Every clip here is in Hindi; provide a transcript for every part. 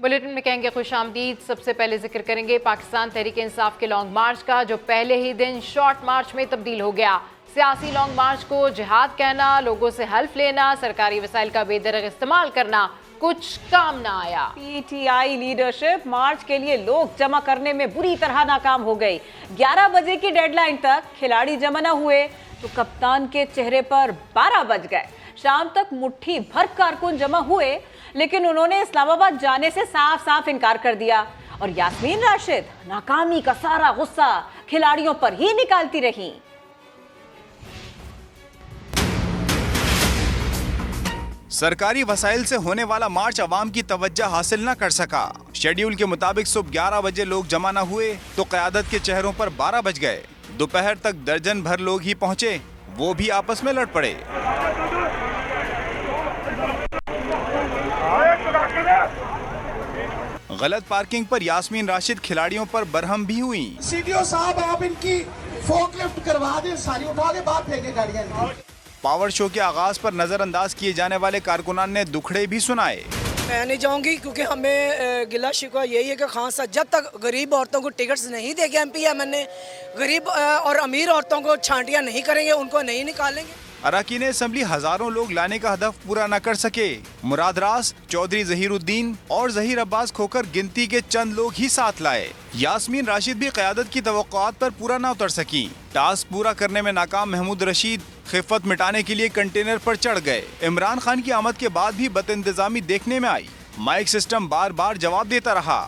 बुलेटिन में कहेंगे खुशामदीद। सबसे पहले जिक्र करेंगे पाकिस्तान तहरीक इंसाफ के लॉन्ग मार्च का, जो पहले ही दिन शॉर्ट मार्च में तब्दील हो गया। सियासी लॉन्ग मार्च को जिहाद कहना, लोगों से हल्फ लेना, सरकारी वसाइल का बेदरग इस्तेमाल करना कुछ काम ना आया। पीटीआई लीडरशिप मार्च के लिए लोग जमा करने में बुरी तरह नाकाम हो गई। 11 बजे की डेडलाइन तक खिलाड़ी जमा न हुए तो कप्तान के चेहरे पर 12 बज गए। शाम तक मुट्ठी भर कारकुन जमा हुए, लेकिन उन्होंने इस्लामाबाद जाने से साफ साफ इनकार कर दिया और यास्मीन राशिद नाकामी का सारा गुस्सा खिलाड़ियों पर ही निकालती रहीं। सरकारी वसाइल से होने वाला मार्च अवाम की तवज्जो हासिल न कर सका। शेड्यूल के मुताबिक सुबह 11 बजे लोग जमा न हुए तो क़यादत के चेहरों पर 12 बज गए। दोपहर तक दर्जन भर लोग ही पहुंचे, वो भी आपस में लड़ पड़े। गलत पार्किंग पर यास्मीन राशिद खिलाड़ियों पर बरहम भी हुई। सीडीओ साहब आप इनकी फोकलिफ्ट करवा दें, सारी उठा के बाहर फेंके गाड़ियां इनकी। पावर शो के आगाज पर नजरअंदाज किए जाने वाले कारकुनान ने दुखड़े भी सुनाए। मैं नहीं जाऊंगी क्योंकि हमें गिला शिकवा यही है कि खान साहब जब तक गरीब औरतों को टिकट्स नहीं देंगे एमपीएमएन ने, गरीब और अमीर औरतों को छांटियां नहीं करेंगे, उनको नहीं निकालेंगे। अरकान असम्बली हजारों लोग लाने का हदफ पूरा न कर सके। मुराद रास, चौधरी जहीरुद्दीन और जहीर अब्बास खोकर गिनती के चंद लोग ही साथ लाए। यास्मीन राशिद भी क़यादत की तवक्कुआत पर पूरा न उतर सकी। टास्क पूरा करने में नाकाम महमूद रशीद खिफत मिटाने के लिए कंटेनर पर चढ़ गए। इमरान खान की आमद के बाद भी बदइंतजामी देखने में आई। माइक सिस्टम बार बार जवाब देता रहा।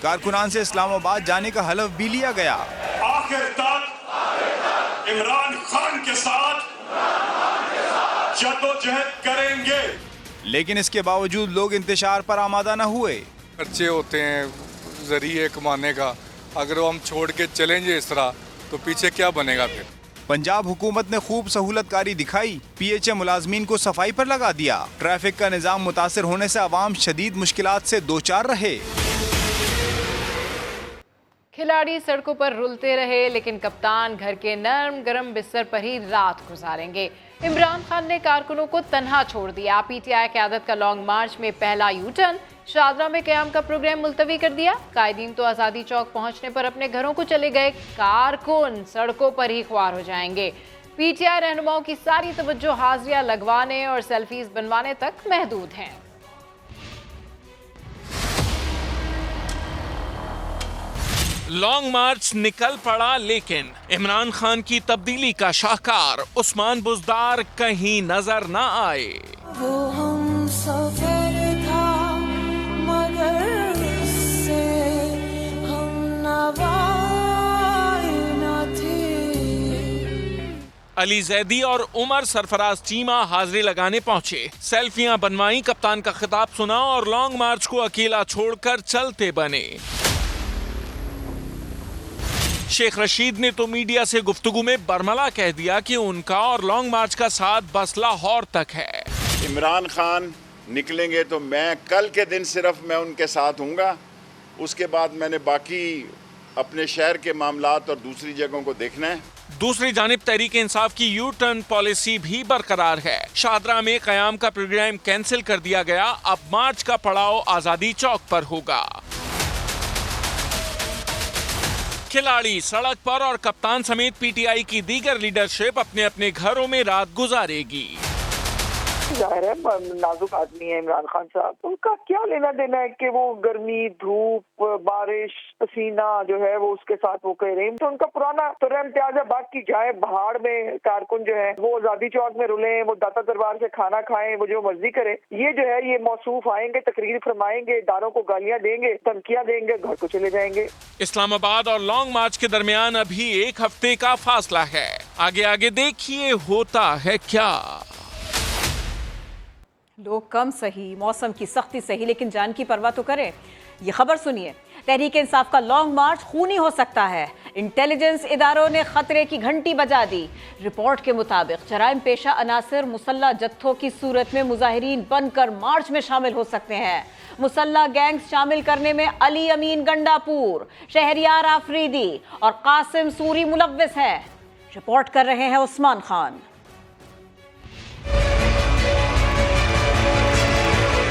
कारकुनान से इस्लामाबाद जाने का हलफ भी लिया गया। आखिर तक इमरान खान के साथ जद्दोजहद करेंगे। लेकिन इसके बावजूद लोग इंतशार पर आमादा न हुए। खर्चे होते हैं जरिए कमाने का, अगर वो हम छोड़ के चलेंगे इस तरह तो पीछे क्या बनेगा फिर। पंजाब हुकूमत ने खूब सहूलतकारी दिखाई, पीएचए मुलाजमीन को सफाई पर लगा दिया। ट्रैफिक का निजाम मुतासिर होने से आवाम शदीद मुश्किलात से दो चार रहे। खिलाड़ी सड़कों पर रुलते रहे, लेकिन कप्तान घर के नरम गरम बिस्तर पर ही रात गुजारेंगे। इमरान खान ने कारकुनों को तन्हा छोड़ दिया। पीटीआई क़यादत का लॉन्ग मार्च में पहला यूटर्न, शादरा में क़याम का प्रोग्राम मुलतवी कर दिया। कायदीन तो आज़ादी चौक पहुंचने पर अपने घरों को चले गए, कारकुन सड़कों पर ही ख्वार हो जाएंगे। पीटीआई रहनुमाओं की सारी तवज्जो हाजिरियां लगवाने और सेल्फीज बनवाने तक महदूद हैं। लॉन्ग मार्च निकल पड़ा, लेकिन इमरान खान की तब्दीली का शाहकार उस्मान बुज़दार कहीं नजर न आए। वो हम सफर था मगर उससे हम नवाए न थे। अली जैदी और उमर सरफराज चीमा हाजिरी लगाने पहुंचे, सेल्फियां बनवाई, कप्तान का खिताब सुना और लॉन्ग मार्च को अकेला छोड़कर चलते बने। शेख रशीद ने तो मीडिया से गुफ्तगू में बरमला कह दिया कि उनका और लॉन्ग मार्च का साथ बस लाहौर तक है। इमरान खान निकलेंगे तो मैं कल के दिन सिर्फ मैं उनके साथ हूँगा, उसके बाद मैंने बाकी अपने शहर के मामलात और दूसरी जगहों को देखना है। दूसरी जानिब तहरीक इंसाफ की यू टर्न पॉलिसी भी बरकरार है। शादरा में क़याम का प्रोग्राम कैंसिल कर दिया गया, अब मार्च का पड़ाव आज़ादी चौक पर होगा। खिलाड़ी सड़क पर और कप्तान समेत पीटीआई की दीगर लीडरशिप अपने अपने घरों में रात गुजारेगी। जाहिर है नाजुक आदमी है इमरान खान साहब, उनका क्या लेना देना है कि वो गर्मी, धूप, बारिश, पसीना जो है वो उसके साथ वो कह रहे हैं। तो उनका पुराना तो रहम प्याज है, बात की जाए पहाड़ में कारकुन जो है वो आजादी चौक में रुले, वो दाता दरबार से खाना खाएं, वो जो मर्जी करे। ये जो है ये मौसूफ आएंगे, तकरीर फरमाएंगे, इदारों को गालियां देंगे, धमकियां देंगे, घर को चले जाएंगे। इस्लामाबाद और लॉन्ग मार्च के दरमियान अभी एक हफ्ते का फासला है। आगे आगे देखिए होता है क्या। लोग कम सही, मौसम की सख्ती सही, लेकिन जान की परवाह तो करें। ये खबर सुनिए, तहरीक इंसाफ का लॉन्ग मार्च खूनी हो सकता है। इंटेलिजेंस इदारों ने खतरे की घंटी बजा दी। रिपोर्ट के मुताबिक जराइम पेशा अनासर मुसल्ला जत्थों की सूरत में मुजाहिरीन बनकर मार्च में शामिल हो सकते हैं। मुसल्ला गैंग्स शामिल करने में अली अमीन गंडापुर, शहरियार आफरीदी और कासिम सूरी मुलव्विस हैं। रिपोर्ट कर रहे हैं उस्मान खान।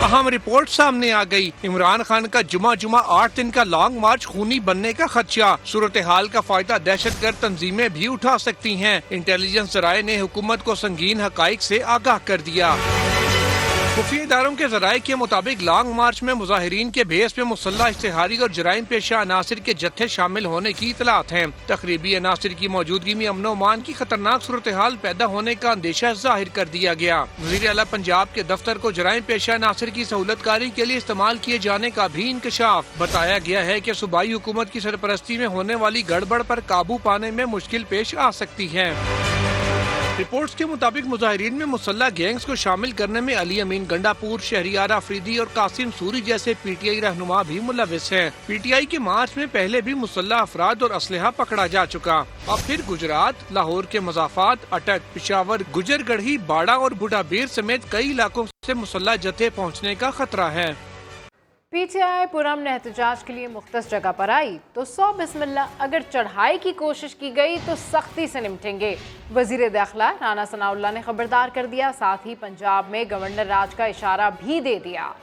अहम रिपोर्ट सामने आ गई। इमरान खान का जुमा 8 दिन का लॉन्ग मार्च खूनी बनने का खदशा। सूरत हाल का फायदा दहशतगर्द तंजीमें भी उठा सकती हैं। इंटेलिजेंस जराये ने हुकूमत को संगीन हकाइक से आगाह कर दिया। खुफिया इदारों के जराये के मुताबिक लॉन्ग मार्च में मुजाहिरीन के भेस पे मुसल्लह इश्तिहारी और जराइम पेशा अनासिर के जत्थे शामिल होने की इतलात हैं। तकरीबी अनासिर की मौजूदगी में अमन अमान की खतरनाक सूरत हाल पैदा होने का अंदेशा जाहिर कर दिया गया। वज़ीर आला पंजाब के दफ्तर को जराइम पेशा अनासिर की सहूलतकारी के लिए इस्तेमाल किए जाने का भी इंकशाफ। बताया गया है कि सूबाई हुकूमत की सरपरस्ती में होने वाली गड़बड़ पर काबू पाने में मुश्किल पेश आ सकती है। रिपोर्ट्स के मुताबिक मुजाहिरीन में मुसल्लह गैंग्स को शामिल करने में अली अमीन गंडापुर, शहरियार आफरीदी और कासिम सूरी जैसे पीटीआई रहनुमा भी मुलविस हैं। पीटीआई के मार्च में पहले भी मुसल्लह अफराद और असलहा पकड़ा जा चुका। अब फिर गुजरात, लाहौर के मजाफात, अटक, पिशावर, गुजरगढ़ी, बाड़ा और बुढ़ाबीर समेत कई इलाकों से मुसल्लह जत्थे पहुँचने का खतरा है। पीटीआई पुरअमन एहतजाज के लिए मुख्तस जगह पर आई तो 100 बिस्मिल्लाह, अगर चढ़ाई की कोशिश की गई तो सख्ती से निपटेंगे। वजीर दाखिला राना सनाउल्लाह ने खबरदार कर दिया। साथ ही पंजाब में गवर्नर राज का इशारा भी दे दिया।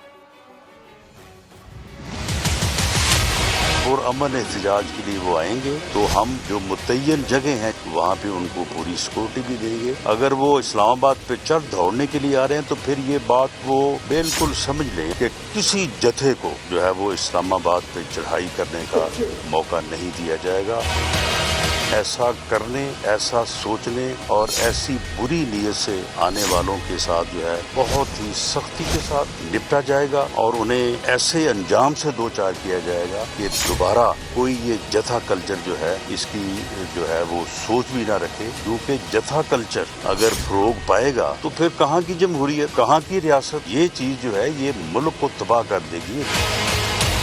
और अमन एहतजाज के लिए वो आएंगे तो हम जो मुतय्यन जगह हैं वहाँ पे उनको पूरी सिक्योरिटी भी देंगे। अगर वो इस्लामाबाद पे चढ़ दौड़ने के लिए आ रहे हैं तो फिर ये बात वो बिल्कुल समझ लें कि किसी जत्थे को जो है वो इस्लामाबाद पे चढ़ाई करने का मौका नहीं दिया जाएगा। ऐसा करने, ऐसा सोचने और ऐसी बुरी नीयत से आने वालों के साथ जो है बहुत ही सख्ती के साथ निपटा जाएगा और उन्हें ऐसे अंजाम से दो चार किया जाएगा कि दोबारा कोई ये जथा कल्चर जो है इसकी जो है वो सोच भी ना रखे। क्योंकि जथा कल्चर अगर फरोग पाएगा तो फिर कहाँ की जमहूरियत, कहाँ की रियासत, ये चीज जो है ये मुल्क को तबाह कर देगी।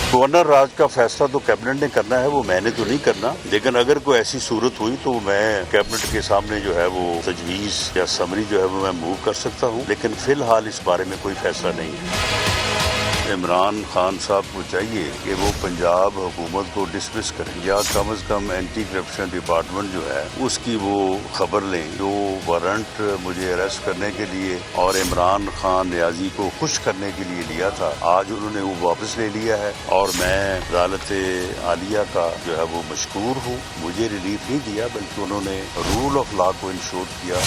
गवर्नर राज का फैसला तो कैबिनेट ने करना है, वो मैंने तो नहीं करना, लेकिन अगर कोई ऐसी सूरत हुई तो मैं कैबिनेट के सामने जो है वो तजवीज या समरी जो है वो मैं मूव कर सकता हूँ, लेकिन फिलहाल इस बारे में कोई फैसला नहीं है। इमरान खान साहब को चाहिए कि वो पंजाब हुकूमत को डिसमिस करें या कम से कम एंटी करप्शन डिपार्टमेंट जो है उसकी वो खबर लें। जो वारंट मुझे अरेस्ट करने के लिए और इमरान खान नियाजी को खुश करने के लिए लिया था, आज उन्होंने वो वापस ले लिया है और मैं अदालत आलिया का जो है वो मशकूर हूँ। मुझे रिलीफ नहीं दिया बल्कि उन्होंने रूल ऑफ लॉ को इंश्योर किया।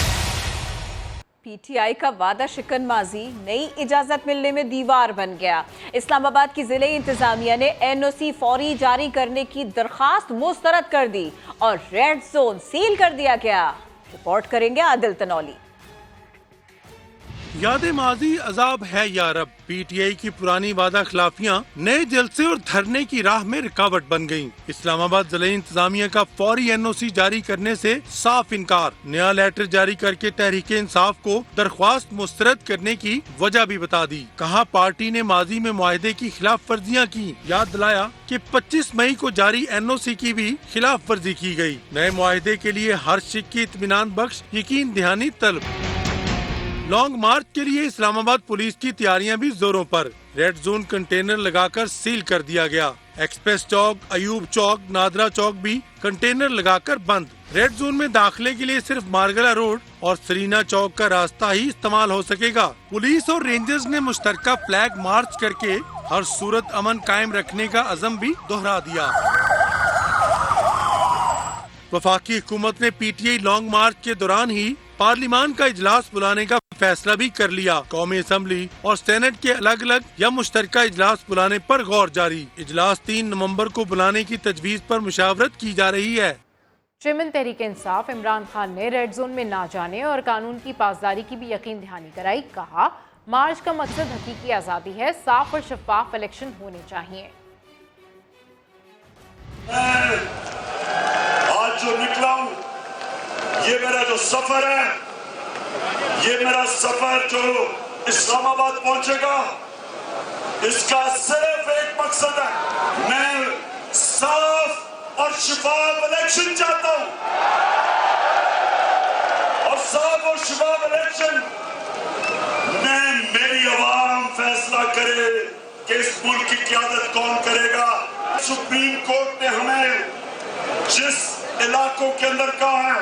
पीटीआई का वादा शिकन माजी नई इजाजत मिलने में दीवार बन गया। इस्लामाबाद की जिले इंतजामिया ने एनओसी फौरी जारी करने की दरखास्त मुस्तरद कर दी और रेड जोन सील कर दिया गया। रिपोर्ट करेंगे आदिल तनौली। याद माजी अजाब है या रब। पीटीआई की पुरानी वादा खिलाफियाँ नए जलसे और धरने की राह में रुकावट बन गयी। इस्लामाबाद जिले इंतजामिया का फौरी एनओसी जारी करने से साफ इनकार। नया लेटर जारी करके तहरीक इंसाफ को दरख्वास्त मुस्तरद करने की वजह भी बता दी। कहा पार्टी ने माजी में मुआहदे की खिलाफ वर्जियाँ की। याद दिलाया कि 25 मई को जारी एनओसी की भी खिलाफ वर्जी की गयी। नए मुआहदे के लिए हर शिक की इत्मीनान बख्श यकीन दहानी तलब। लॉन्ग मार्च के लिए इस्लामाबाद पुलिस की तैयारियां भी जोरों पर। रेड जोन कंटेनर लगाकर सील कर दिया गया। एक्सप्रेस चौक, अयूब चौक, नादरा चौक भी कंटेनर लगाकर बंद। रेड जोन में दाखिले के लिए सिर्फ मारगला रोड और सरीना चौक का रास्ता ही इस्तेमाल हो सकेगा। पुलिस और रेंजर्स ने मुश्तरका फ्लैग मार्च करके हर सूरत अमन कायम रखने का अज़म भी दोहरा दिया। वफाकी हुकूमत ने पीटीआई लॉन्ग मार्च के दौरान ही पार्लिमान का इजलास बुलाने का फैसला भी कर लिया। कौमी असम्बली और सेनेट के अलग अलग या मुश्तरका इजलास बुलाने पर गौर जारी। इजलास 3 नवंबर को बुलाने की तजवीज पर मुशावरत की जा रही है। चेयरमैन तहरीक इंसाफ इमरान खान ने रेड जोन में ना जाने और कानून की पासदारी की भी यकीन दहानी कराई। कहा मार्च का मकसद हकीकी आज़ादी है, साफ और शफाफ इलेक्शन होने चाहिए। आज जो निकला हूं, ये मेरा जो सफर है, ये मेरा सफर जो इस्लामाबाद पहुंचेगा, इसका सिर्फ एक मकसद है। मैं साफ और शफाफ इलेक्शन चाहता हूं और साफ और शफाफ इलेक्शन में मेरी आवाम फैसला करे कि इस मुल्क की क़यादत कौन करेगा। सुप्रीम कोर्ट ने हमें जिस इलाकों के अंदर कहा है,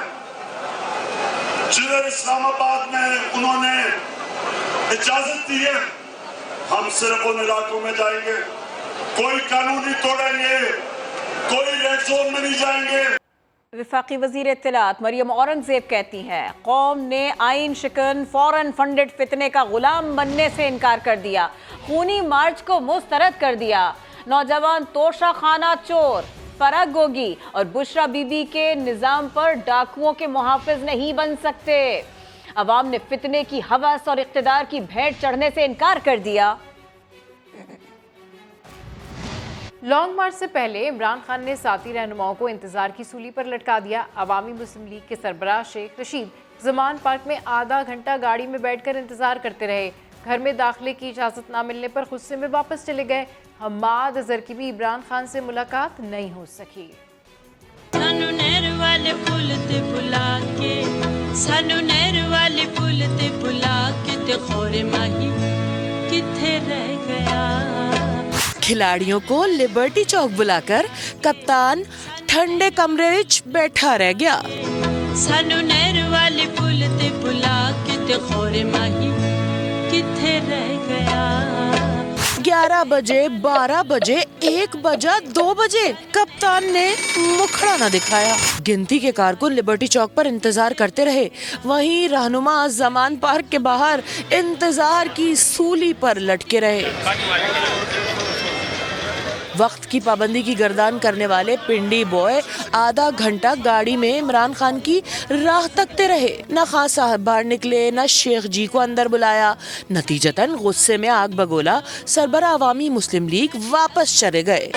जिधर इस्लामाबाद में उन्होंने इजाजत दी है, हम सिर्फ उन इलाकों में जाएंगे, कोई कानून नहीं तोड़ेंगे, कोई रेड जोन में नहीं जाएंगे। वफाकी वजीर इत्तलात मरियम औरंगजेब कहती हैं कौम ने आइन शिकन फॉरेन फंडेड फितने का गुलाम बनने से इनकार कर दिया, खूनी मार्च को मुस्तरद कर दिया। नौजवान तोशा खाना चोर फराग गोगी और बुशरा बीबी के निज़ाम पर डाकुओं के मुहाफिज नहीं बन सकते। अवाम ने फितने की हवस और इख्तिदार की भेंट चढ़ने से इनकार कर दिया। लॉन्ग मार्च से पहले इमरान खान ने साथी रहनुमाओं को इंतजार की सूली पर लटका दिया। अवामी मुस्लिम लीग के सरबराह शेख रशीद ज़मान पार्क में आधा घंटा गाड़ी में बैठकर इंतजार करते रहे। घर में दाखिले की इजाज़त ना मिलने पर गुस्से में वापस चले गए। हम्माद अजहर की भी इमरान खान से मुलाकात नहीं हो सकी। सानू नहर वाले पुल ते बुला के, सानू नहर वाले पुल ते बुला के ते खोरे माही किथे रह गया। खिलाड़ियों को लिबर्टी चौक बुलाकर कप्तान ठंडे कमरे विच बैठा रह गया। सानू नहर वाले पुल ते बुला के ते खोरे माही किथे रह गया। 11 बजे 12 बजे 1 बजा 2 बजे कप्तान ने मुखड़ा न दिखाया। गिनती के कारकुन लिबर्टी चौक पर इंतजार करते रहे, वहीं रहनुमा ज़मान पार्क के बाहर इंतजार की सूली पर लटके रहे। वक्त की पाबंदी की गर्दान करने वाले पिंडी बॉय आधा घंटा गाड़ी में इमरान खान की राह तकते रहे। न खान साहब बाहर निकले, न शेख जी को अंदर बुलाया। नतीजतन गुस्से में आग बगोला सरबराह अवामी मुस्लिम लीग वापस चले गए।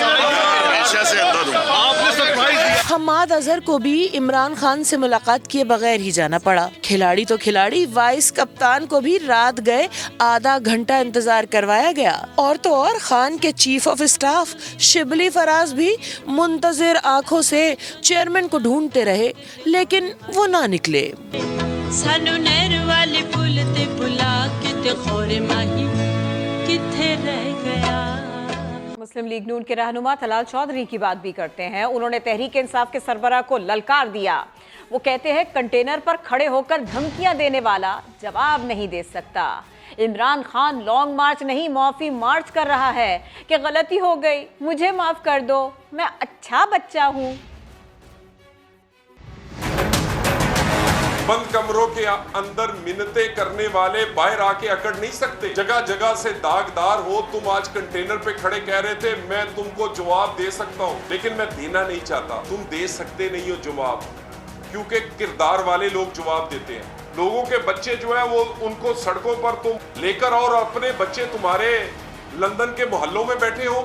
हम्माद अजहर को भी इमरान खान से मुलाकात किए बगैर ही जाना पड़ा। खिलाड़ी तो खिलाड़ी, वाइस कप्तान को भी रात गए आधा घंटा इंतजार करवाया गया। और तो और खान के chief of staff Shibli Faraz भी मुंतजिर आंखों से चेयरमैन को ढूंढते रहे, लेकिन वो ना निकले। सानू नहर वाले पुल ते बुला के ते खोरे माही किथे रह गया। मुस्लिम लीग नून के रहनुमा तलाल चौधरी की बात भी करते हैं। उन्होंने तहरीक इंसाफ के सरबराह को ललकार दिया। वो कहते हैं कंटेनर पर खड़े होकर धमकियां देने वाला जवाब नहीं दे सकता। इमरान खान लॉन्ग मार्च नहीं माफी मार्च कर रहा है कि गलती हो गई, मुझे माफ कर दो, मैं अच्छा बच्चा हूँ। बंद कमरों के अंदर मिन्नतें करने वाले बाहर आके अकड़ नहीं सकते। जगह जगह से दागदार हो। तुम आज कंटेनर पे खड़े कह रहे थे मैं तुमको जवाब दे सकता हूँ, लेकिन मैं देना नहीं चाहता। तुम दे सकते नहीं हो जवाब, क्योंकि किरदार वाले लोग जवाब देते हैं। लोगों के बच्चे जो है वो उनको सड़कों पर तुम लेकर और अपने बच्चे तुम्हारे लंदन के मोहल्लों में बैठे हो।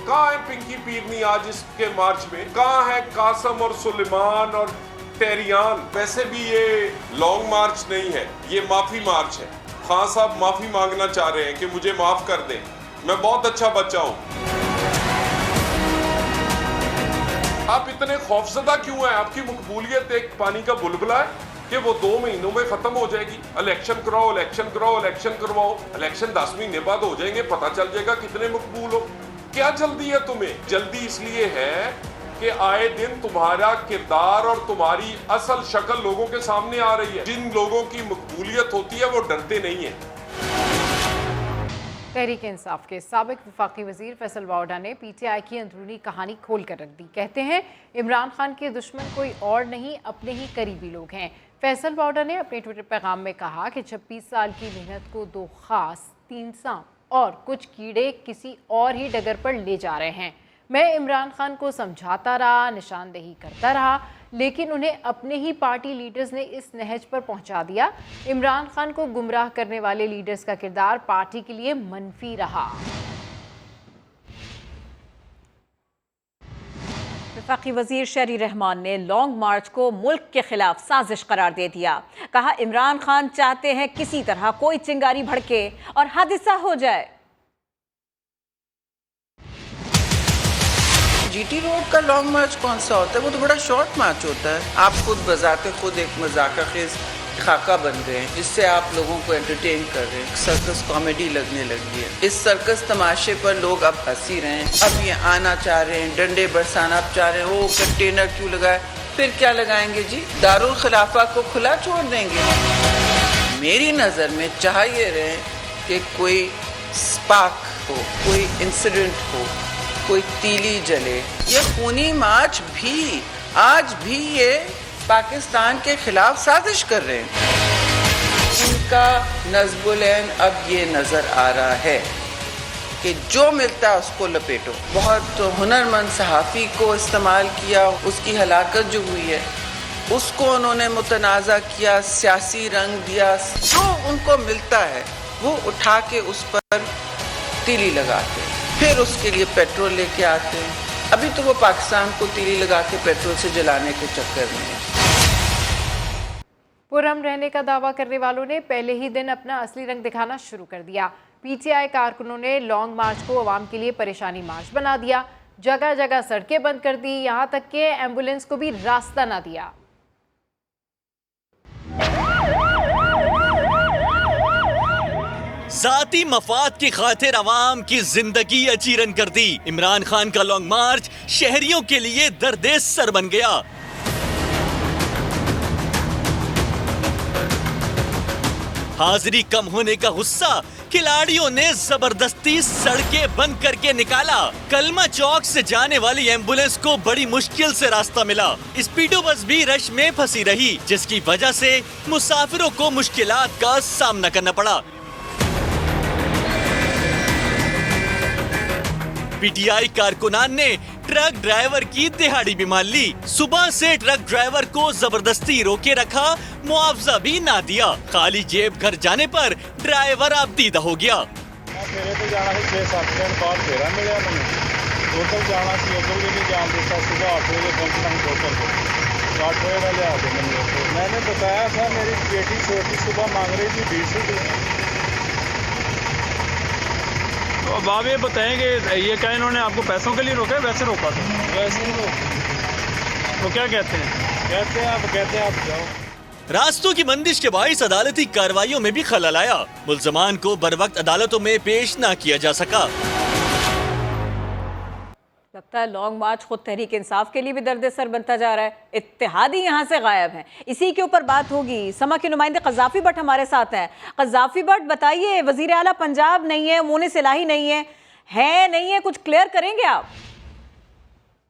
कहाँ है पिंकी पीरनी आज इसके मार्च में? कहाँ है कासम और सुलेमान और टेरियान? वैसे भी ये लॉन्ग मार्च नहीं है, ये माफी मार्च है। खान साहब माफी मांगना चाह रहे हैं कि मुझे माफ कर दें, मैं बहुत अच्छा बच्चा हूं। आप इतने खौफजदा क्यों हैं? आपकी मकबूलियत एक पानी का बुलबुला है कि वो 2 महीनों में खत्म हो जाएगी। इलेक्शन कराओ, इलेक्शन कराओ, इलेक्शन करवाओ। इलेक्शन 10 महीने बाद हो जाएंगे, पता चल जाएगा कितने मकबूल हो। क्या जल्दी है तुम्हें? जल्दी इसलिए है कि आए दिन तुम्हारा किरदार और तुम्हारी असल शक्ल लोगों के सामने आ रही है। जिन लोगों की मकबूलियत होती है वो डरते नहीं है। तहरीक इंसाफ के साबिक वफाकी वजीर फैसल वावडा ने PTI की अंदरूनी कहानी खोल कर रख दी। कहते हैं इमरान खान के दुश्मन कोई और नहीं, अपने ही करीबी लोग हैं। फैसल वावडा ने अपने ट्विटर पैगाम में कहा कि 26 साल की मेहनत को 2 खास, 3 सांप और कुछ कीड़े किसी और ही डगर पर ले जा रहे हैं। मैं इमरान खान को समझाता रहा, निशानदेही करता रहा, लेकिन उन्हें अपने ही पार्टी लीडर्स ने इस नहज पर पहुंचा दिया। इमरान खान को गुमराह करने वाले लीडर्स का किरदार पार्टी के लिए मनफी रहा। वफाकी वजीर शहरी रहमान ने लॉन्ग मार्च को मुल्क के खिलाफ साजिश करार दे दिया। कहा इमरान खान चाहते हैं किसी तरह कोई चिंगारी भड़के और हादसा हो जाए। GT रोड का लॉन्ग मार्च कौन सा होता है? वो तो बड़ा शॉर्ट मार्च होता है। आप खुद बजाते खुद एक मजाक़-ए-ख़ेज़ खाका बन गए हैं, जिससे आप लोगों को एंटरटेन कर रहे हैं। सर्कस कॉमेडी लगने लगी है। इस सर्कस तमाशे पर लोग अब हंसी रहे हैं। अब ये आना चाह रहे हैं, डंडे बरसाना अब चाह रहे हैं। वो कंटेनर क्यों लगाए? फिर क्या लगाएंगे जी? दारुल खिलाफा को खुला छोड़ देंगे? मेरी नज़र में चाह ये रहे कि कोई स्पार्क हो, कोई इंसिडेंट हो, कोई तीली जले। ये खूनी मार्च भी आज भी ये पाकिस्तान के खिलाफ साजिश कर रहे हैं। इनका नज़्बुल-ऐन अब ये नज़र आ रहा है कि जो मिलता है उसको लपेटो। बहुत हुनरमंद सहाफ़ी को इस्तेमाल किया, उसकी हलाकत जो हुई है उसको उन्होंने मुतनाज़ा किया, सियासी रंग दिया। जो उनको मिलता है वो उठा के उस पर तीली लगाते हैं, फिर उसके लिए पेट्रोल लेके आते हैं। अभी तो वो पाकिस्तान को तीली लगा के पेट्रोल से जलाने के चक्कर में है। पुरअमन रहने का दावा करने वालों ने पहले ही दिन अपना असली रंग दिखाना शुरू कर दिया। पीटीआई कारकुनों ने लॉन्ग मार्च को अवाम के लिए परेशानी मार्च बना दिया। जगह जगह सड़कें बंद कर दी, यहाँ तक कि एम्बुलेंस को भी रास्ता ना दिया। जाती मफाद की खातिर अवाम की जिंदगी अचीरन कर दी। इमरान खान का लॉन्ग मार्च शहरियों के लिए दर्दे सर बन गया। हाजिरी कम होने का गुस्सा खिलाड़ियों ने जबरदस्ती सड़कें बंद करके निकाला। कलमा चौक से जाने वाली एम्बुलेंस को बड़ी मुश्किल से रास्ता मिला। स्पीडो बस भी रश में फंसी रही, जिसकी वजह से मुसाफिरों को मुश्किलात का सामना करना पड़ा। पीटीआई कारकुनान ने ट्रक ड्राइवर की दिहाड़ी भी मान ली। सुबह से ट्रक ड्राइवर को जबरदस्ती रोके रखा, मुआवजा भी ना दिया। खाली जेब घर जाने पर ड्राइवर आपदीदा हो गया। मेरे तो जाना है 6-7 दिन बाद फेरा मिला मैंने। टोटल जाना सी उधर भी नहीं जान देता। सुबह 8 बजे पहुंचना है टोटल को 8 बजे वाले आते मैंने बताया था। मेरी बेटी छोटी सुबह मांग रही थी 20 रुपये। तो अब आप ये बताएंगे ये क्या इन्होंने आपको पैसों के लिए रोका है? वैसे रोका था? वैसे ही रोका। तो क्या कहते हैं आप जाओ। रास्तों की बंदिश के बाइस अदालती कार्रवाइयों में भी खलल आया। मुल्जमान को बरवक्त अदालतों में पेश न किया जा सका। लगता है लॉन्ग मार्च खुद तहरीक इंसाफ के लिए भी दर्द सर बनता जा रहा है। इत्तेहादी यहाँ से गायब हैं। इसी के ऊपर बात होगी। समा के नुमाइंदे क़ज़ाफ़ी भट्ट हमारे साथ हैं। क़ज़ाफ़ी भट्ट बताइए, वज़ीर आला पंजाब नहीं है, मोनिस इलाही नहीं है नहीं है, कुछ क्लियर करेंगे आप?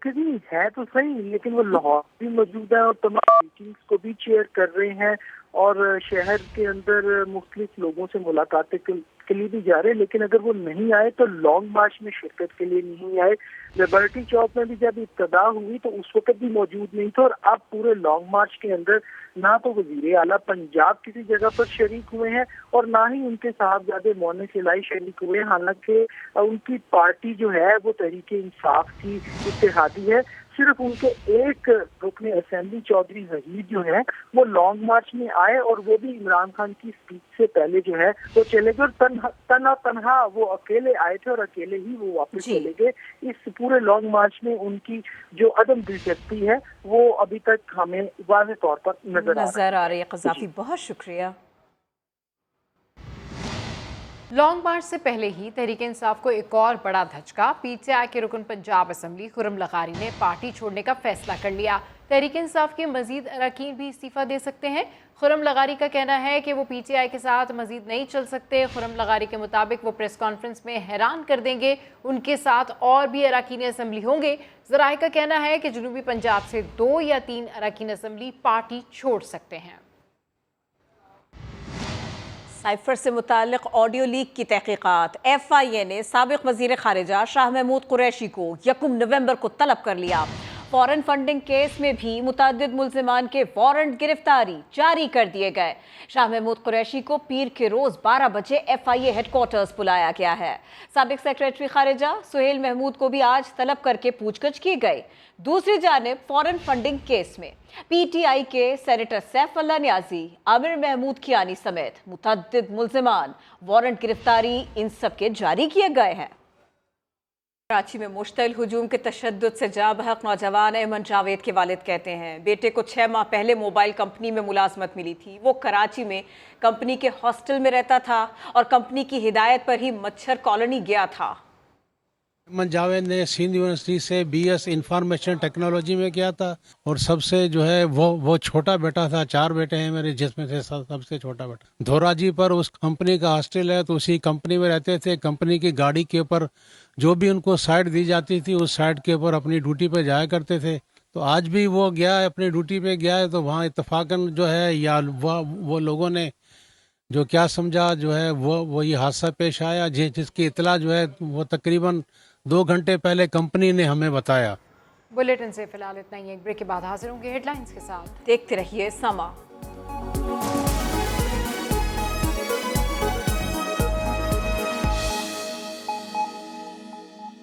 है तो सही, लेकिन वो लाहौर भी मौजूद है और तमाम मीटिंग्स को भी चेयर कर रहे हैं और शहर के अंदर मुख्तलिफ लोगों से मुलाकातें के लिए भी जा रहे हैं। लेकिन अगर वो नहीं आए तो लॉन्ग मार्च में शिरकत के लिए नहीं आए। लिबर्टी चौक में भी जब इब्तदा हुई तो उस वक्त भी मौजूद नहीं था। और अब पूरे लॉन्ग मार्च के अंदर ना तो वजीर आला पंजाब किसी जगह पर शरीक हुए हैं और ना ही उनके साहबजादे मोनिस इलाही शरीक हुए हैं। हालांकि उनकी पार्टी जो है वो तहरीक इंसाफ की इत्तेहादी है। सिर्फ उनके एक रुकने असेंबली चौधरी जहीर जो है वो लॉन्ग मार्च में आए और वो भी इमरान खान की स्पीच से पहले जो है वो चले गए। तन्हा वो अकेले आए थे और अकेले ही वो वापस चले गए। इस पूरे लॉन्ग मार्च में उनकी जो अदम दिलचस्पी है वो अभी तक हमें वाज़ेह तौर पर नजर आ रही है। क़ज़ाफ़ी बहुत शुक्रिया। लॉन्ग मार्च से पहले ही तहरीक इंसाफ को एक और बड़ा धचका। पीटीआई के रुकन पंजाब असम्बली खुर्रम लगारी ने पार्टी छोड़ने का फैसला कर लिया। तहरीक इंसाफ के मजीद अरकान भी इस्तीफा दे सकते हैं। खुर्रम लगारी का कहना है कि वो पीटीआई के साथ मजीद नहीं चल सकते। खुर्रम लगारी के मुताबिक वो प्रेस कॉन्फ्रेंस में हैरान कर देंगे। उनके साथ और भी अरकान असम्बली होंगे। ज़राए का कहना है कि जनूबी पंजाब से 2 या 3 अरकान असम्बली पार्टी छोड़ सकते हैं। साइफर से मुताल्लिक ऑडियो लीक की तहकीकात। FIA ने साबिक वज़ीर ख़ारिजा शाह महमूद कुरैशी को 1 नवंबर को तलब कर लिया। फॉरेन फंडिंग केस में भी मुतअद्दिद मुल्ज़िमान के वारंट गिरफ्तारी जारी कर दिए गए। शाह महमूद कुरैशी को पीर के रोज़ 12 बजे FIA हेडक्वार्टर्स बुलाया गया है। साबिक सेक्रेटरी ख़ारिजा सुहेल महमूद को भी आज तलब करके पूछगछ की गई। दूसरी जानिब फॉरेन फंडिंग केस में PTI के सेनेटर सैफुल्लाह नियाज़ी, आमिर महमूद कियानी समेत मुतअद्दिद मुल्ज़िमान वारंट गिरफ्तारी इन सब के जारी किए गए हैं। कराची में मुश्तइल हुजूम के तशद्दुद से जाँ बहक नौजवान अहमद जावेद के वालिद कहते हैं बेटे को 6 माह पहले मोबाइल कंपनी में मुलाजमत मिली थी। वो कराची में कंपनी के हॉस्टल में रहता था और कंपनी की हिदायत पर ही मच्छर कॉलोनी गया था। मन जावेद ने सिंध यूनिवर्सिटी से BS इंफॉर्मेशन टेक्नोलॉजी में किया था और सबसे जो है वो छोटा बेटा था। 4 बेटे हैं मेरे, जिसमें से सबसे छोटा बेटा धोराजी पर उस कंपनी का हॉस्टल है, तो उसी कंपनी में रहते थे। कंपनी की गाड़ी के ऊपर जो भी उनको साइड दी जाती थी उस साइड के ऊपर अपनी ड्यूटी पे जाया करते थे। तो आज भी वो गया है, अपनी ड्यूटी पे गया है, तो वहाँ इत्तेफाकन जो है या वो लोगों ने जो क्या समझा जो है वो ये हादसा पेश आया, जिसकी इतला जो है वो तकरीबन 2 घंटे पहले कंपनी ने हमें बताया। बुलेटिन से फिलहाल इतना ही। एक ब्रेक के बाद हाजिर होंगे हेडलाइंस के साथ। देखते रहिए समा।